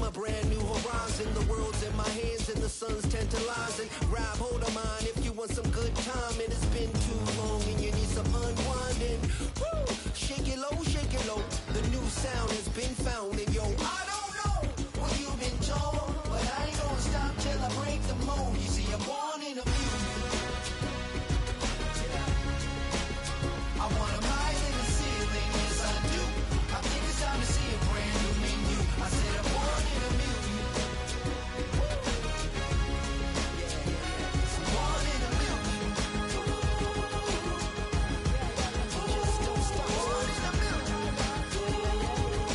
a brand new horizon. The world's in my hands and the sun's tantalizing. Grab hold of mine if you want some good time. And it's been too long and you need some unwinding. Woo! Shake it low, shake it low. The new sound has been found. And yo, I don't know what you've been told, but I ain't gonna stop till I break the mold. You see, I'm born in a music. I want a higher than the ceiling, yes I do. I think it's time to see a brand new menu. I said I'm born in a million. I'm born in a million. Just don't stop. Born in a million. Born in a million.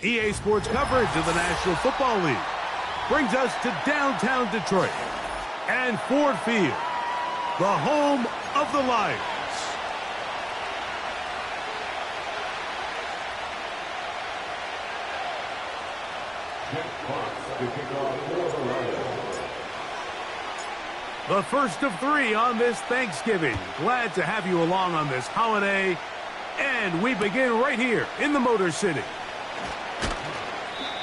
EA Sports coverage of the National Football League brings us to downtown Detroit and Ford Field, the home of the Lions. The first of three on this Thanksgiving. Glad to have you along on this holiday. And we begin right here in the Motor City.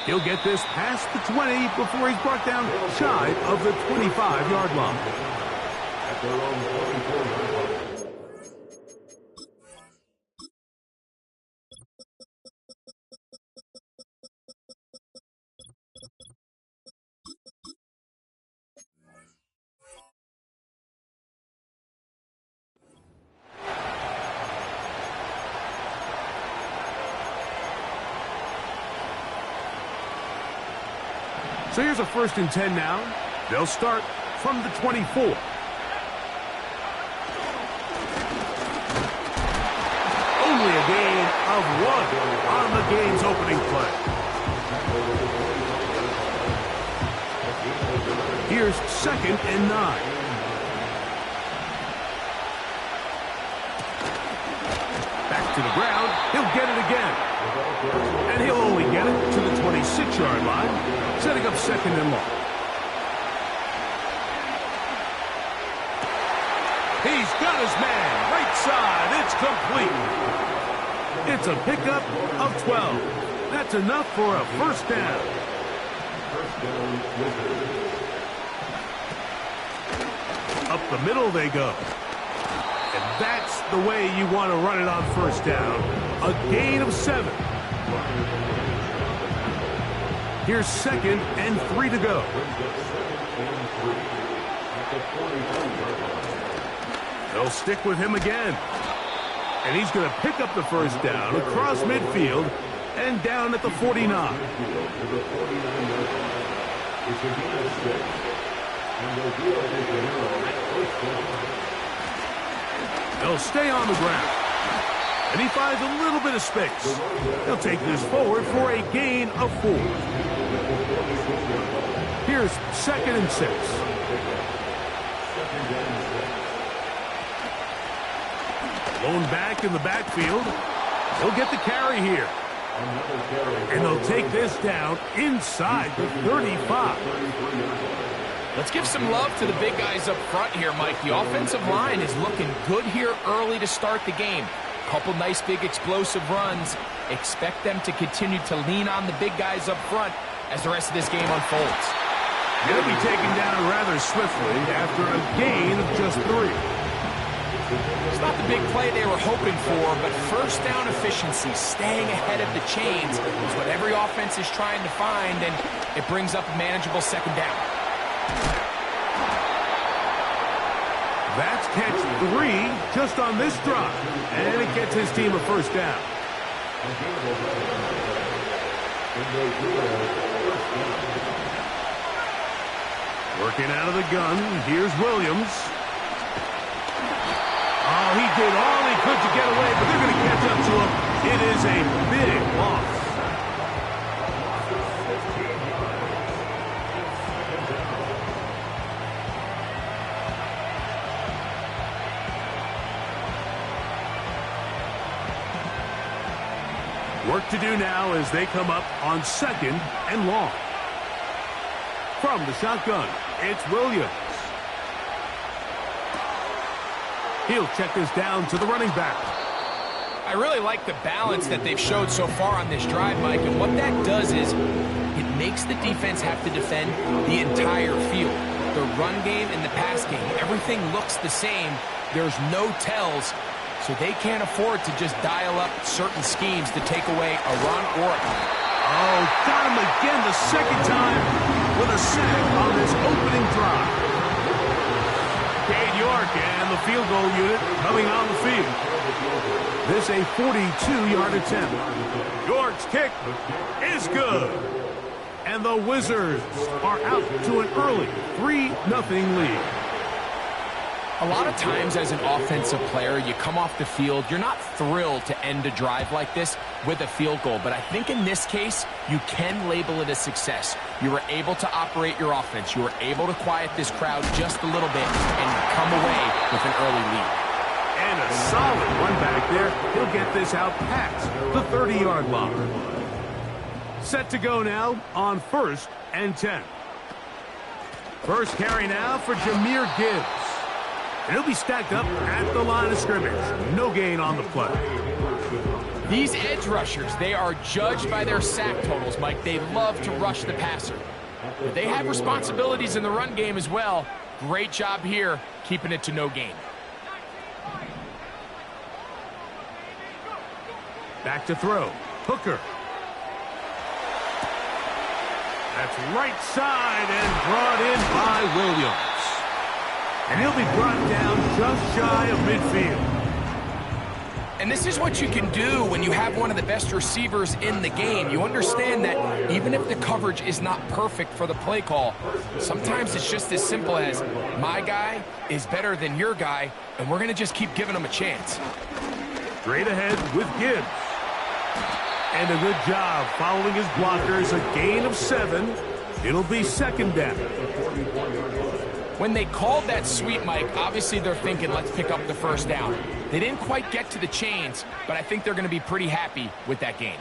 He'll get this past the 20 before he's brought down shy of the 25-yard line. At their own 24-yard line. So here's a 1st and 10 now. They'll start from the 24. Only a gain of 1 on the game's opening play. Here's 2nd and 9. Back to the ground. He'll get it again. And he'll only get it to the 26-yard line, setting up 2nd and long. He's got his man, right side, it's complete. It's a pickup of 12. That's enough for a 1st down. Up the middle they go. And that's the way you want to run it on 1st down. A gain of 7. Here's 2nd and 3 to go. They'll stick with him again. And he's going to pick up the 1st down across midfield and down at the 49. They'll stay on the ground. And he finds a little bit of space. He'll take this forward for a gain of 4. Here's 2nd and 6. Lone back in the backfield. He'll get the carry here. And they'll take this down inside the 35. Let's give some love to the big guys up front here, Mike. The offensive line is looking good here early to start the game. Couple nice big explosive runs. Expect them to continue to lean on the big guys up front as the rest of this game unfolds. He'll be taken down rather swiftly after a gain of just 3. It's not the big play they were hoping for, but first down efficiency, staying ahead of the chains, is what every offense is trying to find, and it brings up a manageable second down. That's catch 3 just on this drive, and it gets his team a first down. Working out of the gun, here's Williams. Oh, he did all he could to get away, but they're going to catch up to him. It is a big loss. Work to do now as they come up on 2nd and long. From the shotgun, it's Williams. He'll check this down to the running back. I really like the balance that they've showed so far on this drive, Mike, and what that does is it makes the defense have to defend the entire field. The run game and the pass game, everything looks the same. There's no tells, so they can't afford to just dial up certain schemes to take away a run or a punt. Oh, got him again the second time with a sack on this opening drive. Cade York and the field goal unit coming on the field. This a 42-yard attempt. York's kick is good. And the Wizards are out to an early 3-0 lead. A lot of times as an offensive player, you come off the field, you're not thrilled to end a drive like this with a field goal. But I think in this case, you can label it a success. You were able to operate your offense. You were able to quiet this crowd just a little bit and come away with an early lead. And a solid run back there. He'll get this out past the 30-yard line. Set to go now on 1st and 10. First carry now for Jahmyr Gibbs. And he'll be stacked up at the line of scrimmage. No gain on the play. These edge rushers, they are judged by their sack totals, Mike. They love to rush the passer. But they have responsibilities in the run game as well. Great job here, keeping it to no gain. Back to throw. Hooker. That's right side and brought in by Williams. And he'll be brought down just shy of midfield. And this is what you can do when you have one of the best receivers in the game. You understand that even if the coverage is not perfect for the play call, sometimes it's just as simple as my guy is better than your guy, and we're going to just keep giving him a chance. Straight ahead with Gibbs. And a good job following his blockers. A gain of 7. It'll be 2nd down. When they called that sweep, Mike, obviously they're thinking, let's pick up the first down. They didn't quite get to the chains, but I think they're going to be pretty happy with that gain.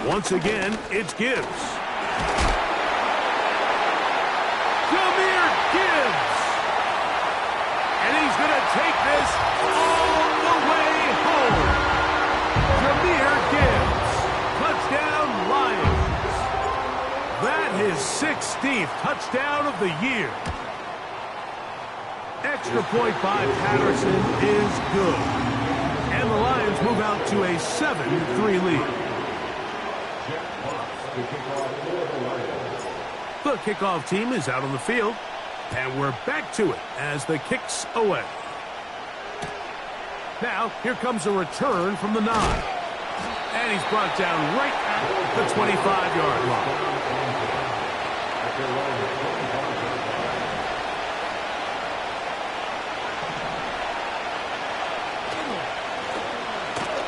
Once again, it's Gibbs. Jahmyr Gibbs! And he's going to take this all the way home. Jahmyr Gibbs. Touchdown, Lions. That is 16th touchdown of the year. Extra point by Patterson is good. And the Lions move out to a 7-3 lead. The kickoff team is out on the field. And we're back to it as the kick's away. Now, here comes a return from the 9. And he's brought down right at the 25-yard line.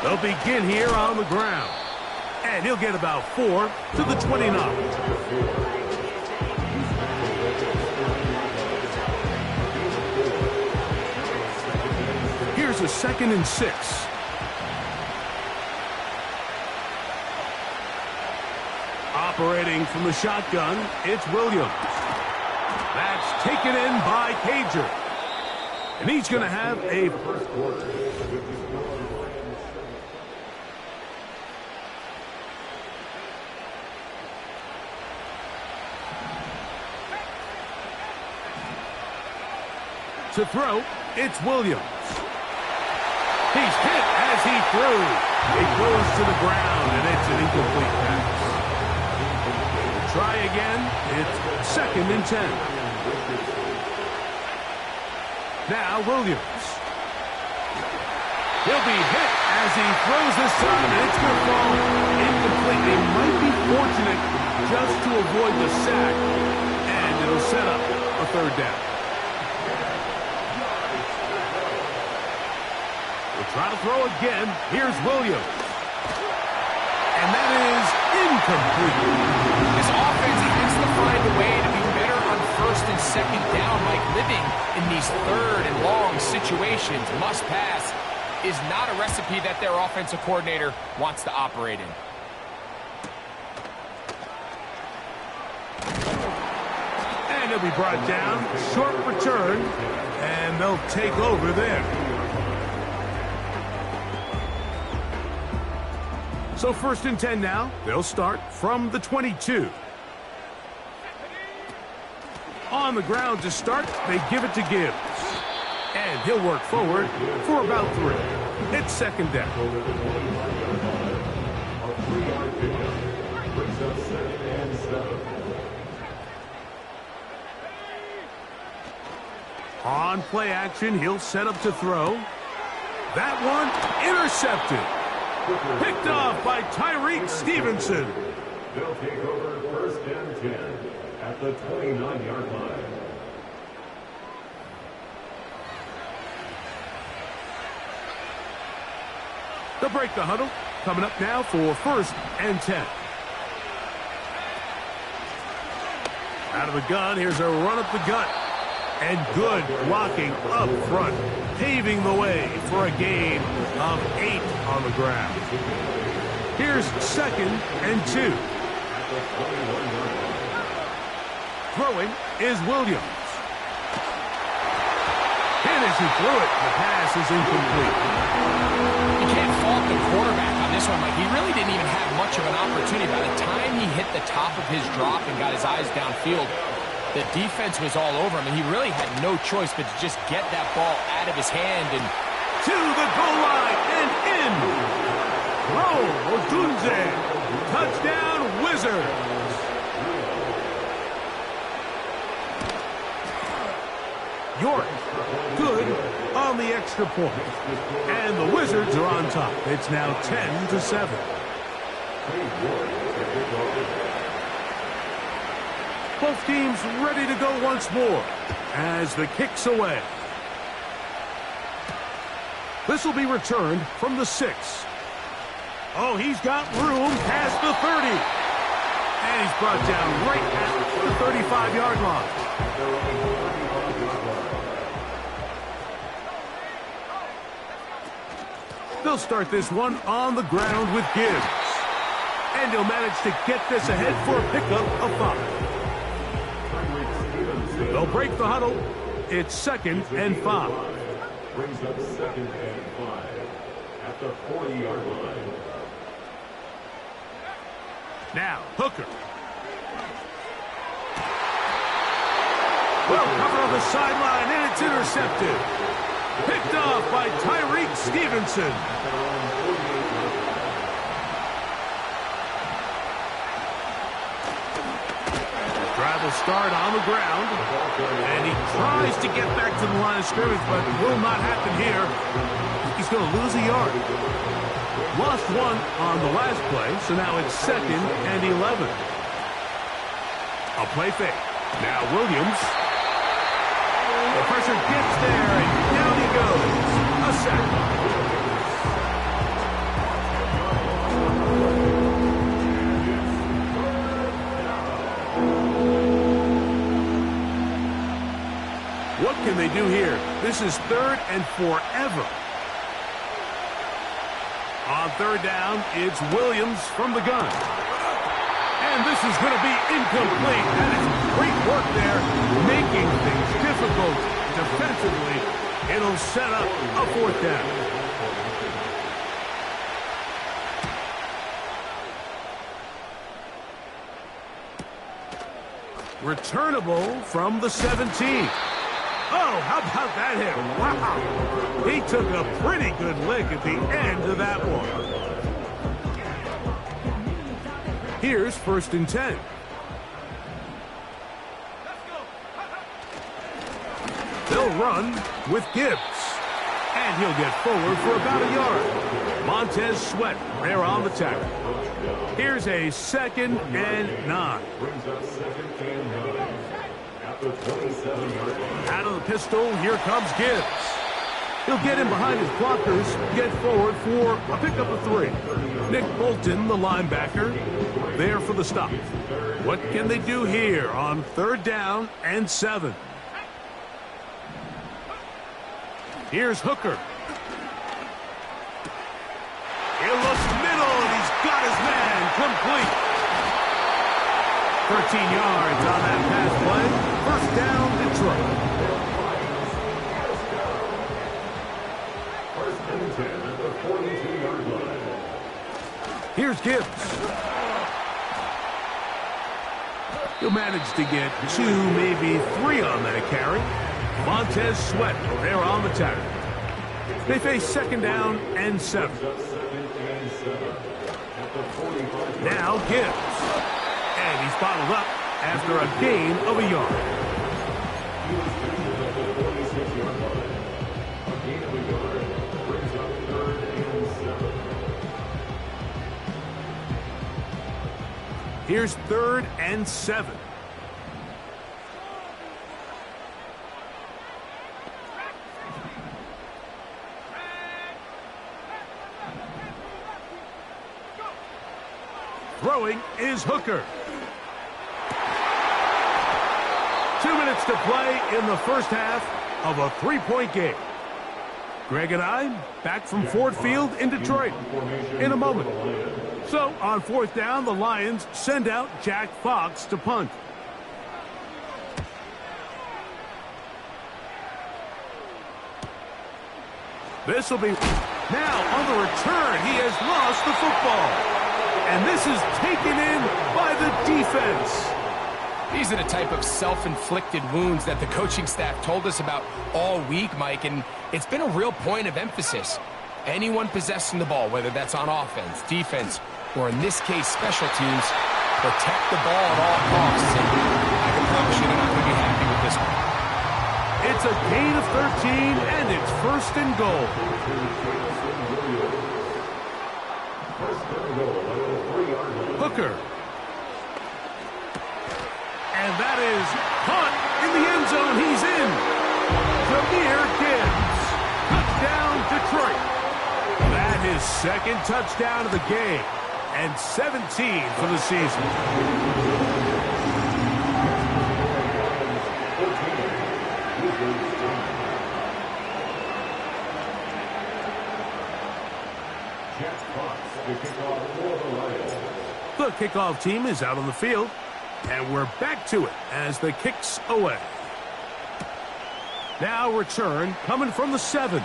They'll begin here on the ground. And he'll get about 4 to the 29. Here's a 2nd and 6. Operating from the shotgun, it's Williams. That's taken in by Cager. And he's going to have a first quarter. To throw, it's Williams. He's hit as he throws. It goes to the ground, and it's an incomplete pass. Try again. It's 2nd and 10. Now Williams. He'll be hit as he throws this time, and it's going to fall incomplete. They might be fortunate just to avoid the sack, and it'll set up a 3rd down. We'll try to throw again. Here's Williams. And that is incomplete. This offense has to find a way to be better on 1st and 2nd down, like living in these 3rd and long situations. Must pass is not a recipe that their offensive coordinator wants to operate in. And he'll be brought down. Short return. And they'll take over there. So 1st and 10 now. They'll start from the 22. On the ground to start, they give it to Gibbs. And he'll work forward for about 3. It's 2nd down. On play action, he'll set up to throw. That one intercepted. Picked off by Tyreek Stevenson. They'll take over 1st and 10 at the 29-yard line. They'll break the huddle. Coming up now for 1st and 10. Out of the gun, here's a run up the gut. And good blocking up front, paving the way for a gain of 8 on the ground. Here's 2nd and 2. Throwing is Williams. And as he threw it, the pass is incomplete. You can't fault the quarterback on this one, Mike. He really didn't even have much of an opportunity. By the time he hit the top of his drop and got his eyes downfield, the defense was all over him, and he really had no choice but to just get that ball out of his hand and to the goal line and in. Roll Odunze. Touchdown Wizards. York good on the extra point. And the Wizards are on top. It's now 10-7. Both teams ready to go once more as the kick's away. This will be returned from the 6. Oh, he's got room past the 30. And he's brought down right at the 35-yard line. They'll start this one on the ground with Gibbs. And he'll manage to get this ahead for a pickup of 5. They'll break the huddle. It's 2nd and 5. Brings up 2nd and 5 at the 40-yard line. Now, Hooker. Well covered on the sideline, and it's intercepted. Picked off by Tyreek Stevenson. Drive will start on the ground. And he tries to get back to the line of scrimmage, but it will not happen here. He's going to lose a yard. Lost 1 on the last play, so now it's 2nd and 11. A play fake. Now Williams. The pressure gets there, and down he goes. A sack. What can they do here? This is 3rd and forever. On 3rd down, it's Williams from the gun. And this is going to be incomplete. That is great work there, making things difficult defensively. It'll set up a 4th down. Returnable from the 17. Oh, how about that hit? Wow. He took a pretty good lick at the end of that one. Here's 1st and 10. They'll run with Gibbs. And he'll get forward for about a yard. Montez Sweat there on the tackle. Here's a 2nd and 9. Brings up 2nd and 9. At the 27-yard line. Out of the pistol, here comes Gibbs. He'll get in behind his blockers, get forward for a pickup of 3. Nick Bolton, the linebacker, there for the stop. What can they do here on 3rd down and 7? Here's Hooker. He looks middle, and he's got his man complete. 13 yards on that pass play. 1st down, Detroit. 1st and 10 at the 42-yard line. Here's Gibbs. He'll manage to get 2, maybe 3 on that carry. Montez Sweat there on the tackle. They face 2nd down and 7. Now Gibbs. And he's bottled up after a gain of a yard. Here's 3rd and 7. Throwing is Hooker. 2 minutes to play in the 1st half of a 3-point game. Greg and I back from Ford Field in Detroit in a moment. So on 4th down, the Lions send out Jack Fox to punt. This will be now on the return. He has lost the football. And this is taken in by the defense. These are the type of self-inflicted wounds that the coaching staff told us about all week, Mike, and it's been a real point of emphasis. Anyone possessing the ball, whether that's on offense, defense, or in this case, special teams, protect the ball at all costs. And I can promise you they're not going to be happy with this one. It's a gain of 13, and it's 1st and goal. Hooker. And that is caught in the end zone. He's in. Jahmyr Gibbs. Touchdown, Detroit. That is 2nd touchdown of the game. And 17 for the season. The kickoff team is out on the field, and we're back to it as the kick's away. Now return coming from the 7.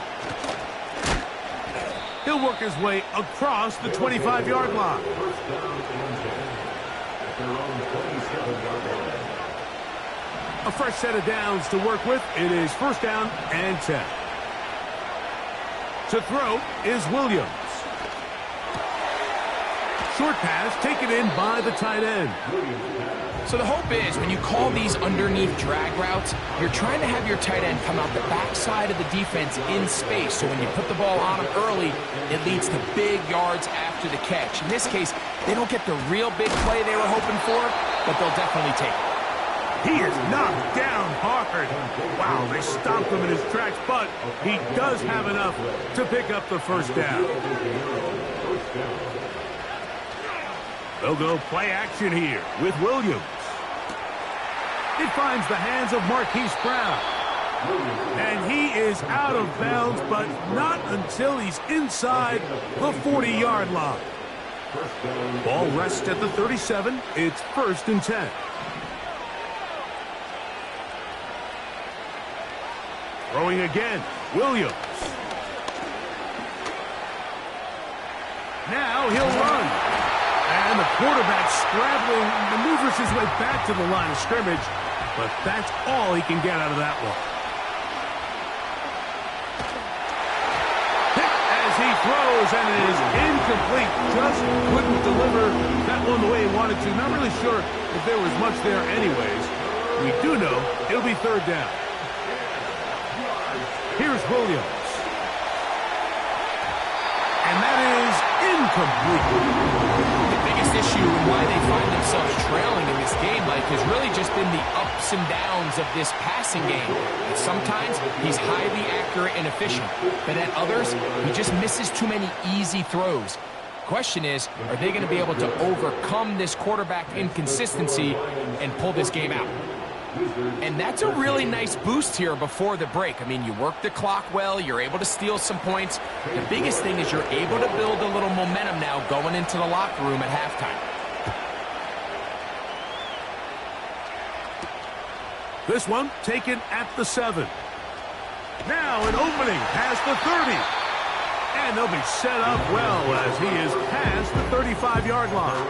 He'll work his way across the 25-yard line. A fresh set of downs to work with. It is 1st down and 10. To throw is Williams. Short pass taken in by the tight end. So the hope is when you call these underneath drag routes, you're trying to have your tight end come out the backside of the defense in space. So when you put the ball on him early, it leads to big yards after the catch. In this case, they don't get the real big play they were hoping for, but they'll definitely take it. He is knocked down hard. Wow, they stopped him in his tracks, but he does have enough to pick up the 1st down. They'll go play action here with Williams. It finds the hands of Marquise Brown. And he is out of bounds, but not until he's inside the 40-yard line. Ball rests at the 37. It's 1st and 10. Throwing again, Williams. Now he'll run. And the quarterback scrambling, maneuvers his way back to the line of scrimmage, but that's all he can get out of that one. throws, and it is incomplete. Just couldn't deliver that one the way he wanted to. Not really sure if there was much there anyways. We do know it'll be third down. Here's Williams. And that is incomplete. The biggest issue and why they find themselves trailing in this game, Mike, has really just been the ups and downs of this passing game. And sometimes he's highly accurate and efficient, but at others, he just misses too many easy throws. Question is, are they going to be able to overcome this quarterback inconsistency and pull this game out? And that's a really nice boost here before the break. I mean, you work the clock well, you're able to steal some points. The biggest thing is you're able to build a little momentum now going into the locker room at halftime. This one taken at the 7. Now an opening past the 30. And they'll be set up well as he is past the 35-yard line.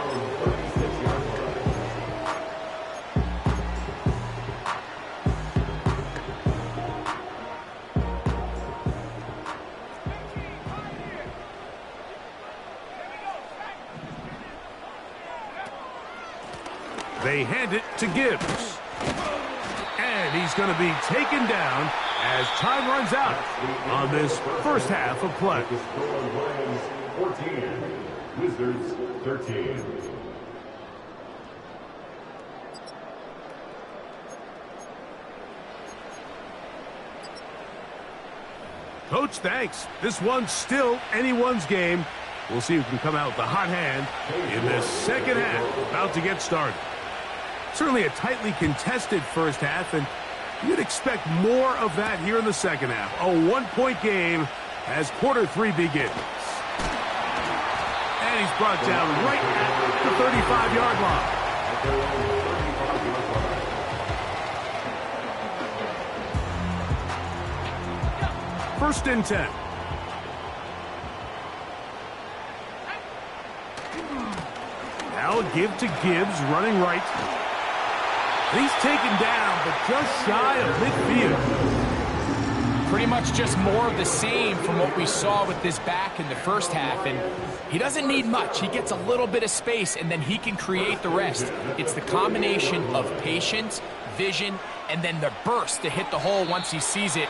They hand it to Gibbs. And he's going to be taken down as time runs out on this first half of play. The score, Lions 14, Wizards 13. Coach, thanks. This one's still anyone's game. We'll see who can come out with the hot hand in this second half. About to get started. Certainly a tightly contested first half, and you'd expect more of that here in the second half. A one-point game as quarter 3 begins. And he's brought down right at the 35-yard line. First and 10. Now a give to Gibbs, running right. He's taken down, but just shy of midfield. Pretty much just more of the same from what we saw with this back in the first half. And he doesn't need much. He gets a little bit of space, and then he can create the rest. It's the combination of patience, vision, and then the burst to hit the hole once he sees it.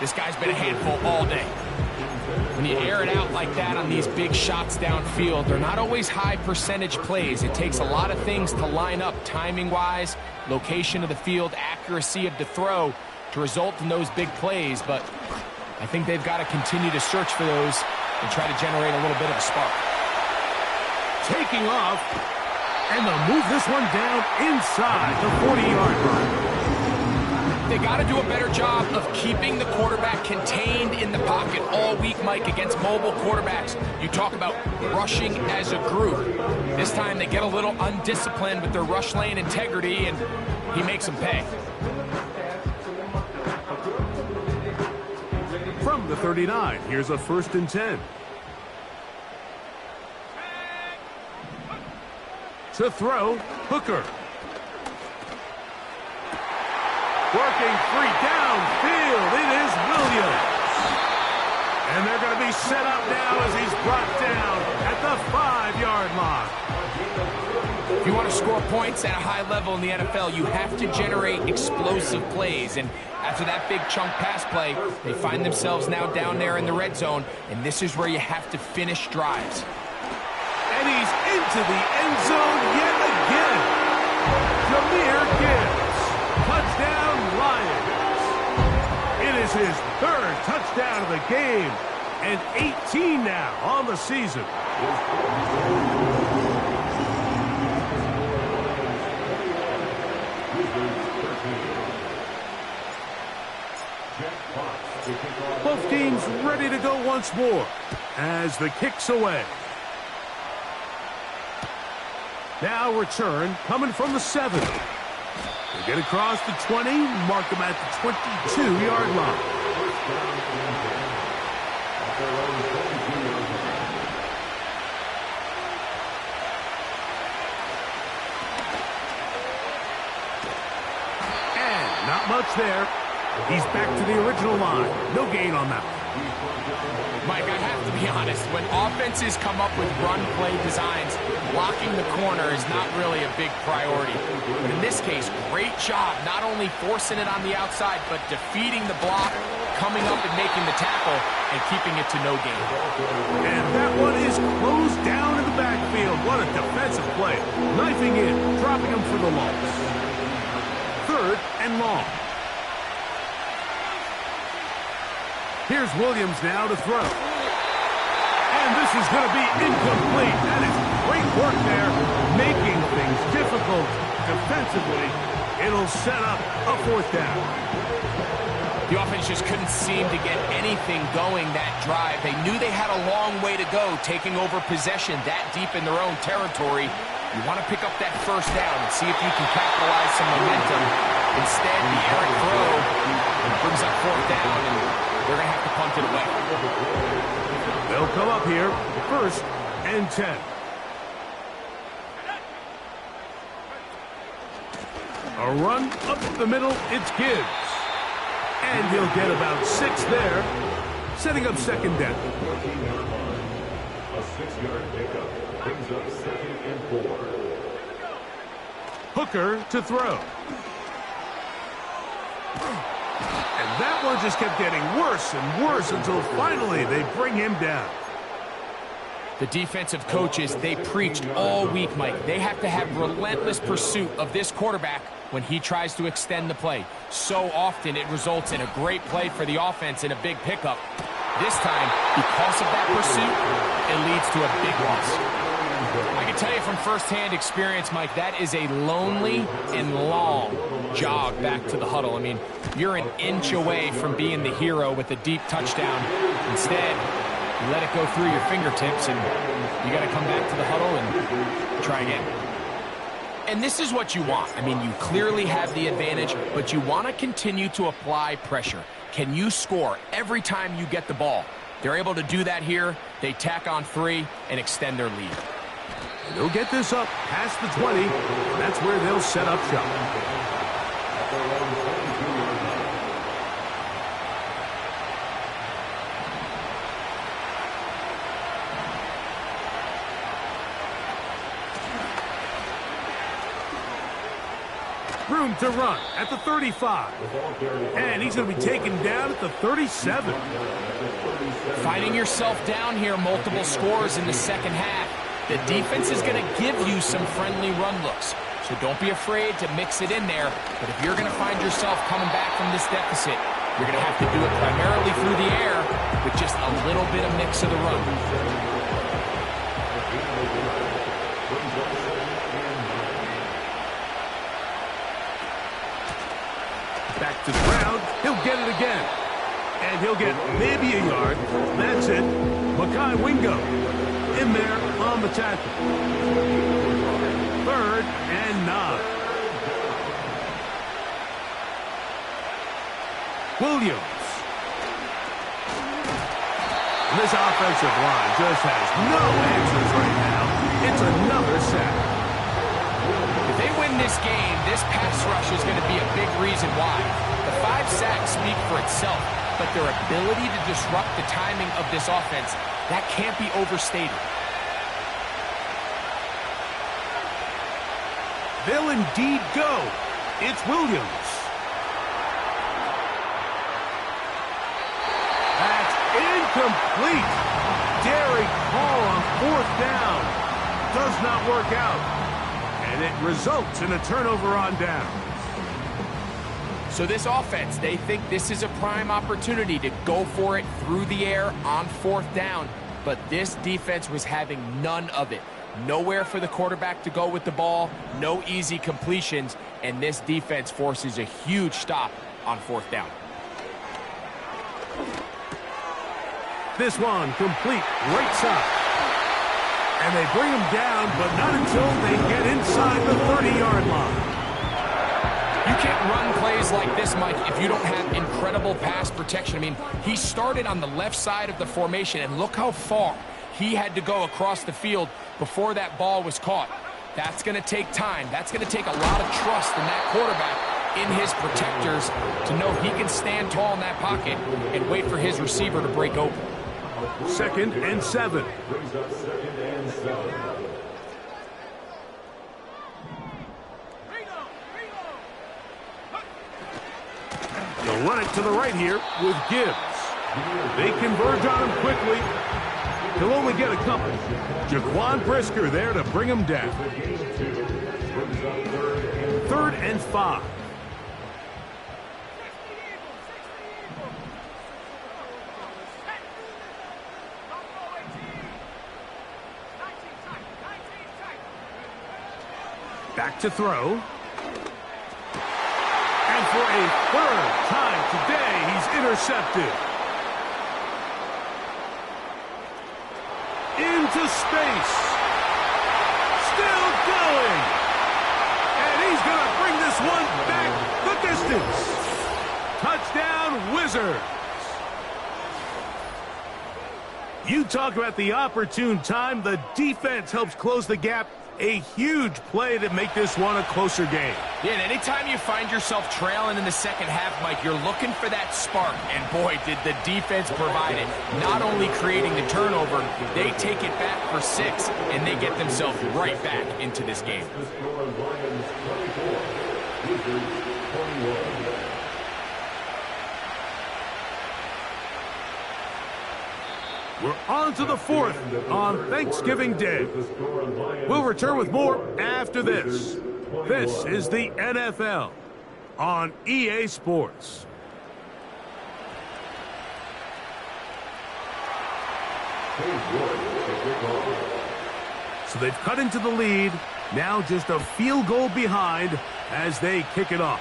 This guy's been a handful all day. When you air it out like that on these big shots downfield, they're not always high percentage plays. It takes a lot of things to line up timing-wise, location of the field, accuracy of the throw to result in those big plays. But I think they've got to continue to search for those and try to generate a little bit of a spark. Taking off, and they'll move this one down inside the 40-yard line. They got to do a better job of keeping the quarterback contained in the pocket all week, Mike, against mobile quarterbacks. You talk about rushing as a group. This time they get a little undisciplined with their rush lane integrity, and he makes them pay. From the 39, here's a first and 10. To throw, Hooker. Working free downfield, it is Williams. And they're going to be set up now as he's brought down at the 5-yard line. If you want to score points at a high level in the NFL, you have to generate explosive plays. And after that big chunk pass play, they find themselves now down there in the red zone, and this is where you have to finish drives. And he's into the end zone yet again. Jahmyr Gibbs. Touchdown, Lions. It is his third touchdown of the game, and 18 now on the season. Both teams ready to go once more as the kick's away. Now return coming from the 7. They get across the 20, mark them at the 22-yard line. And not much there. He's back to the original line. No gain on that. Mike, I have to be honest, when offenses come up with run play designs, blocking the corner is not really a big priority. But in this case, great job not only forcing it on the outside, but defeating the block, coming up and making the tackle, and keeping it to no gain. And that one is closed down in the backfield. What a defensive play. Knifing in, dropping him for the loss. 3rd and long. Here's Williams now to throw. And this is going to be incomplete. That is great work there, making things difficult defensively. It'll set up a 4th down. The offense just couldn't seem to get anything going that drive. They knew they had a long way to go, taking over possession that deep in their own territory. You want to pick up that 1st down and see if you can capitalize some momentum. Instead, the errant throw brings up 4th down, and they're going to have to punt it away. They'll come up here, 1st and 10. A run up the middle, it's Gibbs. And he'll get about 6 there, setting up 2nd down. A 6-yard pickup brings up 2nd and 4. Hooker to throw. And that one just kept getting worse and worse until finally they bring him down. The defensive coaches, they preached all week, Mike. They have to have relentless pursuit of this quarterback when he tries to extend the play. So often it results in a great play for the offense and a big pickup. This time, because of that pursuit, it leads to a big loss. I can tell you from firsthand experience, Mike, that is a lonely and long jog back to the huddle. I mean, you're an inch away from being the hero with a deep touchdown. Instead, you let it go through your fingertips, and you got to come back to the huddle and try again. And this is what you want. I mean, you clearly have the advantage, but you want to continue to apply pressure. Can you score every time you get the ball? They're able to do that here. They tack on 3 and extend their lead. They'll get this up past the 20. That's where they'll set up shop. Room to run at the 35. And he's going to be taken down at the 37. Finding yourself down here, multiple scores in the 2nd half. The defense is going to give you some friendly run looks. So don't be afraid to mix it in there. But if you're going to find yourself coming back from this deficit, you're going to have to do it primarily through the air with just a little bit of mix of the run. Back to the ground. He'll get it again. And he'll get maybe a yard. That's it. Makai Wingo in there on the tackle. 3rd and 9. Williams. This offensive line just has no answers right now. It's another sack. If they win this game, this pass rush is going to be a big reason why. The 5 sacks speak for itself, but their ability to disrupt the timing of this offense, that can't be overstated. They'll indeed go. It's Williams. That's incomplete. Daring call on 4th down. Does not work out. And it results in a turnover on downs. So this offense, they think this is a prime opportunity to go for it through the air on 4th down. But this defense was having none of it. Nowhere for the quarterback to go with the ball, no easy completions, and this defense forces a huge stop on 4th down. This one complete right side. And they bring him down, but not until they get inside the 30-yard line. You can't run plays like this, Mike, if you don't have incredible pass protection. I mean, he started on the left side of the formation, and look how far he had to go across the field before that ball was caught. That's going to take time. That's going to take a lot of trust in that quarterback in his protectors to know he can stand tall in that pocket and wait for his receiver to break open. 2nd and 7. Brings up 2nd and 7. They'll run it to the right here with Gibbs. They converge on him quickly. He'll only get a couple. Jaquan Brisker there to bring him down. 3rd and 5. Back to throw. And for a 3rd time today, he's intercepted. Into space. Still going. And he's going to bring this one back the distance. Touchdown, Wizards. You talk about the opportune time. The defense helps close the gap. A huge play to make this one a closer game. Yeah, and anytime you find yourself trailing in the second half, Mike, you're looking for that spark. And boy, did the defense provide it. Not only creating the turnover, they take it back for 6, and they get themselves right back into this game. We're on to the 4th on Thanksgiving Day. We'll return with more after this. This is the NFL on EA Sports. So they've cut into the lead. Now just a field goal behind as they kick it off.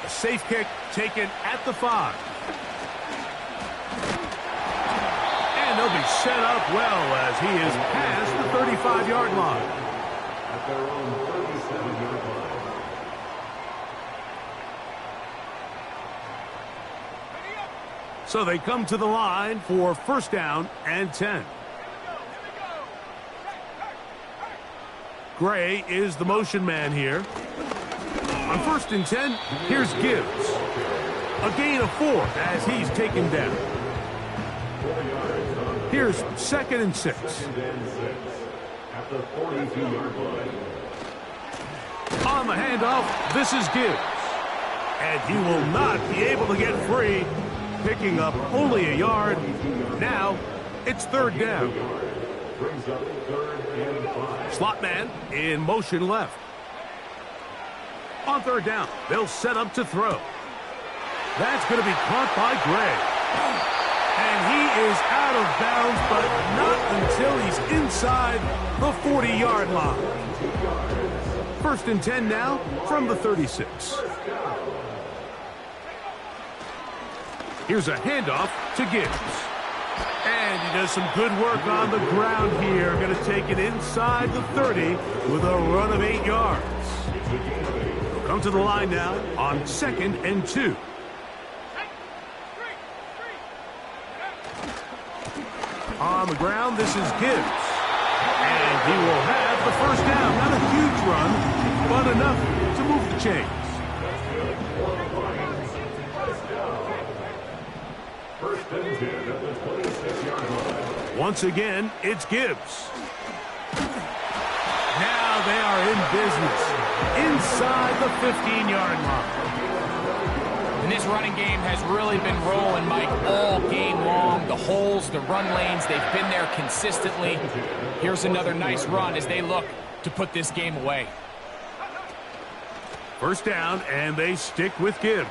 A safe kick taken at the 5. And they'll be set up well as he is past the 35-yard line. At their own 37-yard line. So they come to the line for 1st down and 10. Gray is the motion man here. On 1st and 10, here's Gibbs. A gain of 4 as he's taken down. Here's 2nd and 6. At the 42-yard line. On the handoff, this is Gibbs. And he will not be able to get free, picking up only a yard. Now, it's 3rd down. Brings up 3rd and 5. Slot man in motion left. On 3rd down, they'll set up to throw. That's going to be caught by Gray. And he is out of bounds, but not until he's inside the 40-yard line. 1st and 10 now from the 36. Here's a handoff to Gibbs. And he does some good work on the ground here. Going to take it inside the 30 with a run of 8 yards. They'll come to the line now on 2nd and 2. On the ground, this is Gibbs. And he will have the 1st down. Not a huge run, but enough to move the chains. 1st and 10 at the 26-yard line. Once again, it's Gibbs. Now they are in business inside the 15-yard line. And this running game has really been rolling, Mike, all game long. The holes, the run lanes, they've been there consistently. Here's another nice run as they look to put this game away. 1st down, and they stick with Gibbs.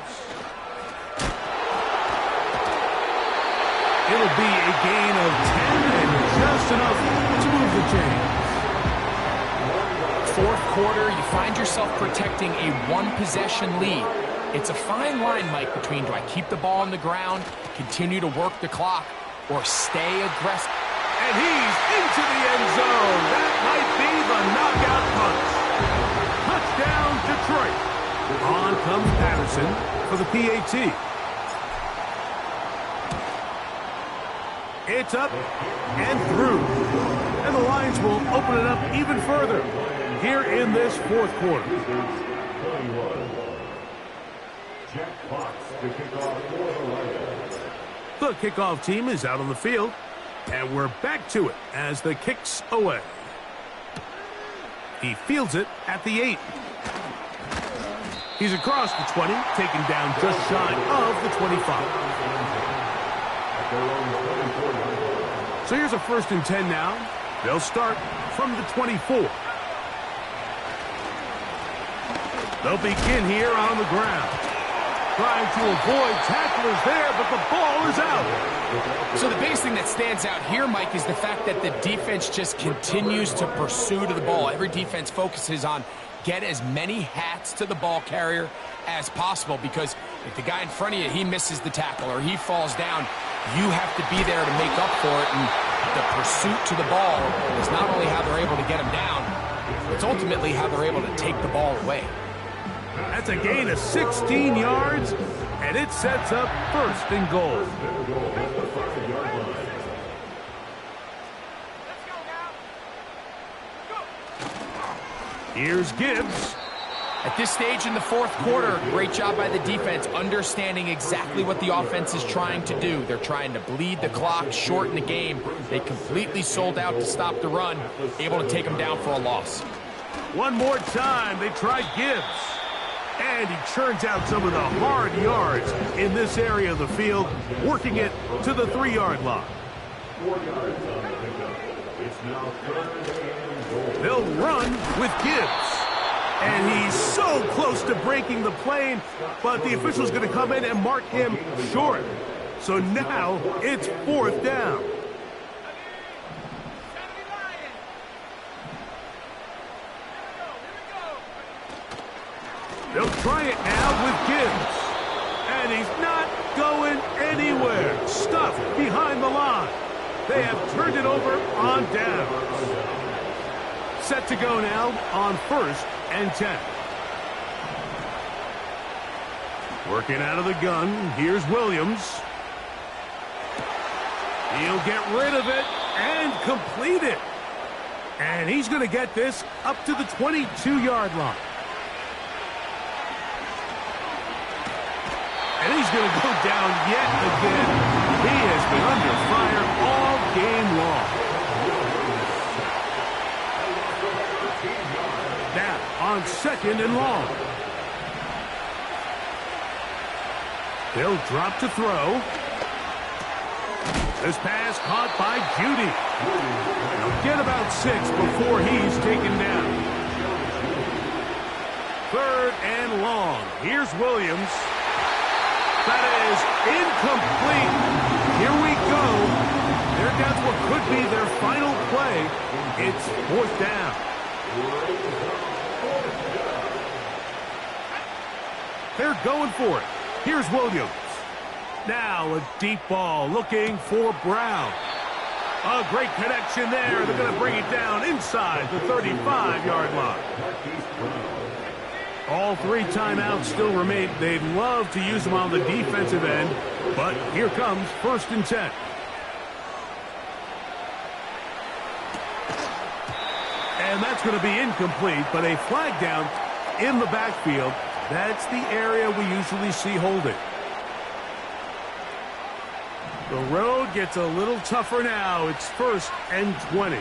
It'll be a gain of 10 and just enough to move the chains. 4th quarter, you find yourself protecting a 1-possession lead. It's a fine line, Mike, between do I keep the ball on the ground, continue to work the clock, or stay aggressive. And he's into the end zone. That might be the knockout punch. Touchdown, Detroit. On comes Patterson for the PAT. It's up and through. And the Lions will open it up even further here in this 4th quarter. 21. Jack Fox to kick off for the Lions. The kickoff team is out on the field, and we're back to it as the kick's away. He fields it at the 8. He's across the 20, taken down just shy of the 25. So here's a 1st and 10 now. They'll start from the 24. They'll begin here on the ground. Trying to avoid tacklers there, but the ball is out. So the biggest thing that stands out here, Mike, is the fact that the defense just continues to pursue to the ball. Every defense focuses on get as many hats to the ball carrier as possible, because if the guy in front of you, he misses the tackle or he falls down, you have to be there to make up for it. And the pursuit to the ball is not only how they're able to get him down, it's ultimately how they're able to take the ball away. That's a gain of 16 yards, and it sets up 1st and goal. Here's Gibbs. At this stage in the 4th quarter, great job by the defense understanding exactly what the offense is trying to do. They're trying to bleed the clock, shorten the game. They completely sold out to stop the run, able to take them down for a loss. One more time, they tried Gibbs. And he churns out some of the hard yards in this area of the field, working it to the 3-yard line. 4 yards on the pickup. It's now 3rd and goal. They'll run with Gibbs. And he's so close to breaking the plane, but the official's going to come in and mark him short. So now it's 4th down. They'll try it now with Gibbs. And he's not going anywhere. Stuffed behind the line. They have turned it over on downs. Set to go now on 1st and 10. Working out of the gun. Here's Williams. He'll get rid of it and complete it. And he's going to get this up to the 22-yard line. And he's going to go down yet again. He has been under fire all game long. Now on 2nd and long. They'll drop to throw. This pass caught by Judy. They'll get about 6 before he's taken down. 3rd and long. Here's Williams. That is incomplete. Here we go. They're down to what could be their final play. It's 4th down. They're going for it. Here's Williams. Now a deep ball looking for Brown. A great connection there. They're going to bring it down inside the 35-yard line. All 3 timeouts still remain. They'd love to use them on the defensive end, but here comes 1st and 10. And that's going to be incomplete, but a flag down in the backfield. That's the area we usually see holding. The road gets a little tougher now. It's 1st and 20.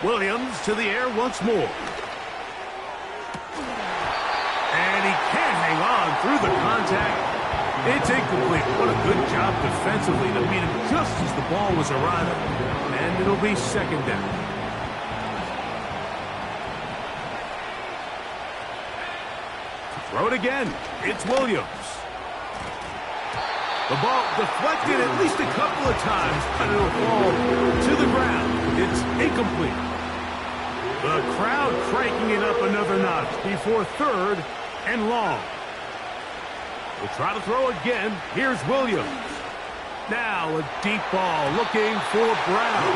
Williams to the air once more. And he can't hang on through the contact. It's incomplete. What a good job defensively to beat him just as the ball was arriving. And it'll be 2nd down. Throw it again. It's Williams. The ball deflected at least a couple of times, but it'll fall to the ground. It's incomplete. The crowd cranking it up another notch before 3rd and long. We'll try to throw again. Here's Williams. Now a deep ball looking for Brown.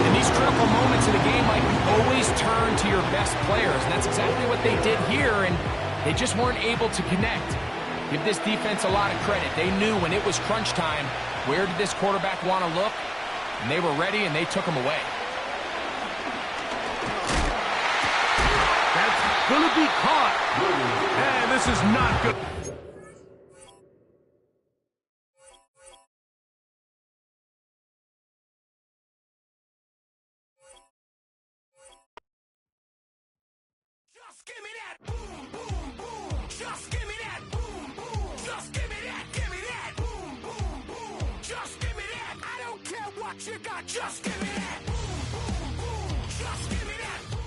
In these critical moments of the game, Mike, you always turn to your best players, and that's exactly what they did here, and they just weren't able to connect. Give this defense a lot of credit. They knew when it was crunch time, where did this quarterback want to look? And they were ready, and they took him away. That's Will it be caught? And this is not good. Just give me that boom, boom, boom. Just give me that boom, boom. Just give me that, give me that boom, boom, boom. Just give me that. I don't care what you got. Just give me that boom, boom, boom. Just give me that boom.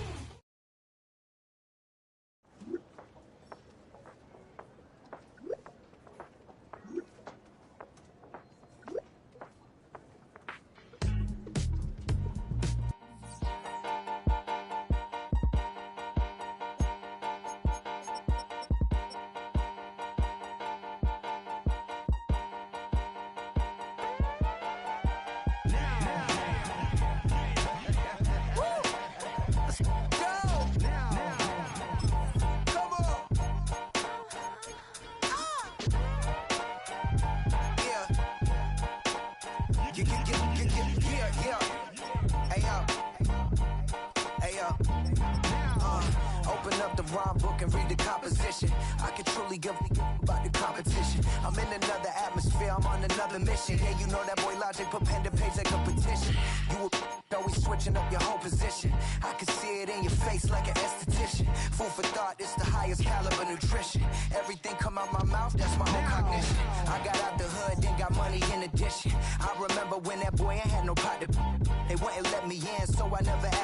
Open up the rhyme book and read the composition. I can truly give about the competition. I'm in another atmosphere, I'm on another mission. Yeah, you know that boy Logic put pen to page like a petition. You always switching up your whole position. I can see it in your face like an esthetician. Food for thought, it's the highest caliber nutrition. Everything come out my mouth, that's my whole cognition. I got out the hood, then got money in addition. I remember when that boy ain't had no pot to. They wouldn't let me in, so I never asked.